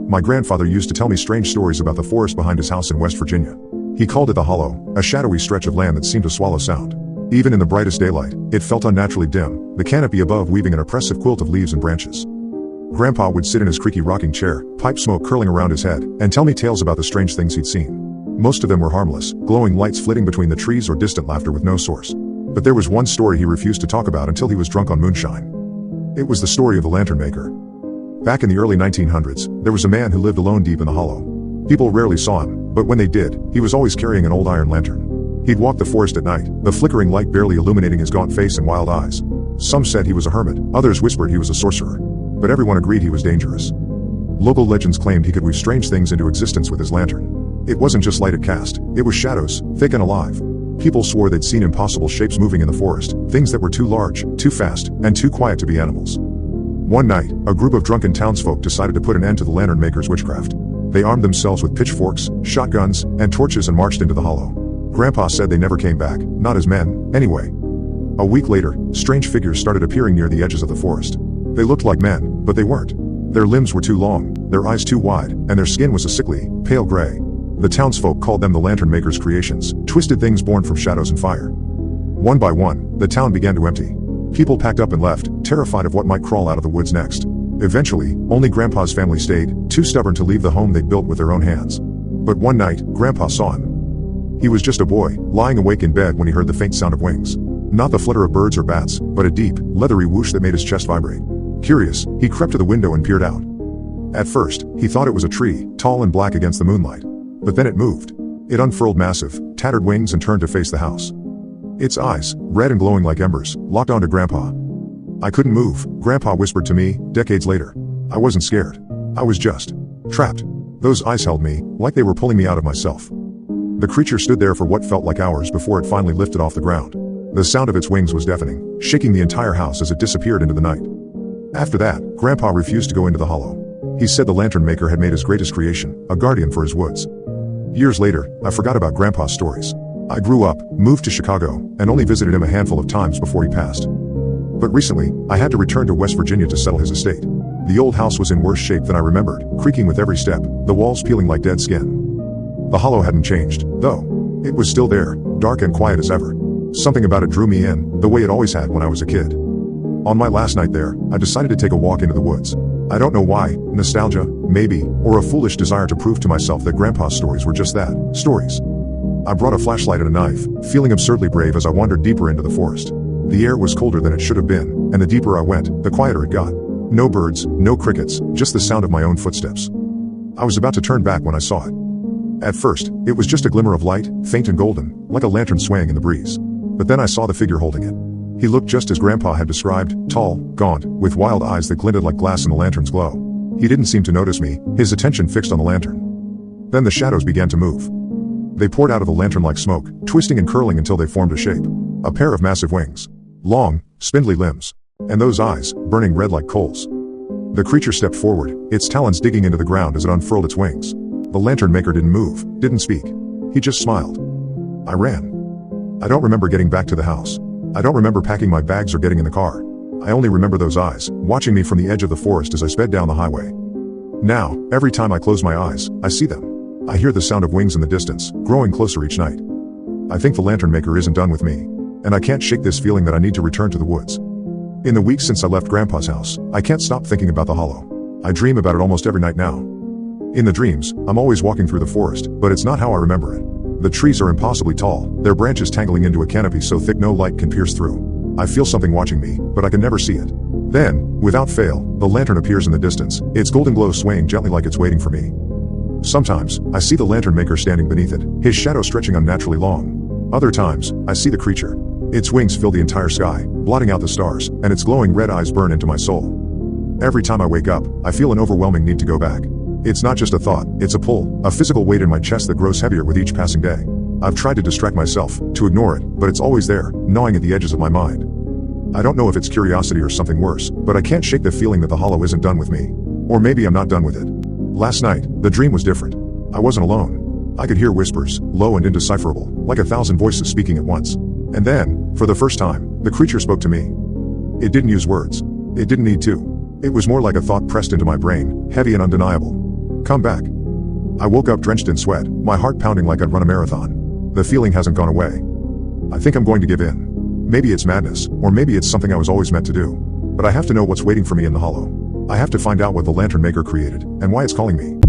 my grandfather used to tell me strange stories about the forest behind his house in West Virginia. He called it the Hollow, a shadowy stretch of land that seemed to swallow sound. Even in the brightest daylight, it felt unnaturally dim, the canopy above weaving an oppressive quilt of leaves and branches. Grandpa would sit in his creaky rocking chair, pipe smoke curling around his head, and tell me tales about the strange things he'd seen. Most of them were harmless, glowing lights flitting between the trees or distant laughter with no source. But there was one story he refused to talk about until he was drunk on moonshine. It was the story of the lantern maker. Back in the early 1900s, there was a man who lived alone deep in the hollow. People rarely saw him, but when they did, he was always carrying an old iron lantern. He'd walk the forest at night, the flickering light barely illuminating his gaunt face and wild eyes. Some said he was a hermit, others whispered he was a sorcerer. But everyone agreed he was dangerous. Local legends claimed he could weave strange things into existence with his lantern. It wasn't just light it cast, it was shadows, thick and alive. People swore they'd seen impossible shapes moving in the forest, things that were too large, too fast, and too quiet to be animals. One night, a group of drunken townsfolk decided to put an end to the lantern maker's witchcraft. They armed themselves with pitchforks, shotguns, and torches and marched into the hollow. Grandpa said they never came back, not as men, anyway. A week later, strange figures started appearing near the edges of the forest. They looked like men, but they weren't. Their limbs were too long, their eyes too wide, and their skin was a sickly, pale gray. The townsfolk called them the lantern maker's creations, twisted things born from shadows and fire. One by one, the town began to empty. People packed up and left, terrified of what might crawl out of the woods next. Eventually, only Grandpa's family stayed, too stubborn to leave the home they'd built with their own hands. But one night, Grandpa saw him. He was just a boy, lying awake in bed when he heard the faint sound of wings. Not the flutter of birds or bats, but a deep, leathery whoosh that made his chest vibrate. Curious, he crept to the window and peered out. At first, he thought it was a tree, tall and black against the moonlight. But then it moved. It unfurled massive, tattered wings and turned to face the house. Its eyes, red and glowing like embers, locked onto Grandpa. I couldn't move, Grandpa whispered to me, decades later. I wasn't scared. I was just trapped. Those eyes held me, like they were pulling me out of myself. The creature stood there for what felt like hours before it finally lifted off the ground. The sound of its wings was deafening, shaking the entire house as it disappeared into the night. After that, Grandpa refused to go into the hollow. He said the lantern maker had made his greatest creation, a guardian for his woods. Years later, I forgot about Grandpa's stories. I grew up, moved to Chicago, and only visited him a handful of times before he passed. But recently, I had to return to West Virginia to settle his estate. The old house was in worse shape than I remembered, creaking with every step, the walls peeling like dead skin. The hollow hadn't changed, though. It was still there, dark and quiet as ever. Something about it drew me in, the way it always had when I was a kid. On my last night there, I decided to take a walk into the woods. I don't know why, nostalgia, maybe, or a foolish desire to prove to myself that Grandpa's stories were just that, stories. I brought a flashlight and a knife, feeling absurdly brave as I wandered deeper into the forest. The air was colder than it should have been, and the deeper I went, the quieter it got. No birds, no crickets, just the sound of my own footsteps. I was about to turn back when I saw it. At first, it was just a glimmer of light, faint and golden, like a lantern swaying in the breeze. But then I saw the figure holding it. He looked just as Grandpa had described, tall, gaunt, with wild eyes that glinted like glass in the lantern's glow. He didn't seem to notice me, his attention fixed on the lantern. Then the shadows began to move. They poured out of the lantern like smoke, twisting and curling until they formed a shape. A pair of massive wings. Long, spindly limbs. And those eyes, burning red like coals. The creature stepped forward, its talons digging into the ground as it unfurled its wings. The lantern maker didn't move, didn't speak. He just smiled. I ran. I don't remember getting back to the house. I don't remember packing my bags or getting in the car. I only remember those eyes, watching me from the edge of the forest as I sped down the highway. Now, every time I close my eyes, I see them. I hear the sound of wings in the distance, growing closer each night. I think the lantern maker isn't done with me. And I can't shake this feeling that I need to return to the woods. In the weeks since I left Grandpa's house, I can't stop thinking about the hollow. I dream about it almost every night now. In the dreams, I'm always walking through the forest, but it's not how I remember it. The trees are impossibly tall, their branches tangling into a canopy so thick no light can pierce through. I feel something watching me, but I can never see it. Then, without fail, the lantern appears in the distance, its golden glow swaying gently like it's waiting for me. Sometimes, I see the lantern maker standing beneath it, his shadow stretching unnaturally long. Other times, I see the creature. Its wings fill the entire sky, blotting out the stars, and its glowing red eyes burn into my soul. Every time I wake up, I feel an overwhelming need to go back. It's not just a thought, it's a pull, a physical weight in my chest that grows heavier with each passing day. I've tried to distract myself, to ignore it, but it's always there, gnawing at the edges of my mind. I don't know if it's curiosity or something worse, but I can't shake the feeling that the hollow isn't done with me. Or maybe I'm not done with it. Last night, the dream was different. I wasn't alone. I could hear whispers, low and indecipherable, like 1,000 voices speaking at once. And then, for the first time, the creature spoke to me. It didn't use words. It didn't need to. It was more like a thought pressed into my brain, heavy and undeniable. Come back. I woke up drenched in sweat, my heart pounding like I'd run a marathon. The feeling hasn't gone away. I think I'm going to give in. Maybe it's madness, or maybe it's something I was always meant to do. But I have to know what's waiting for me in the hollow. I have to find out what the lantern maker created, and why it's calling me.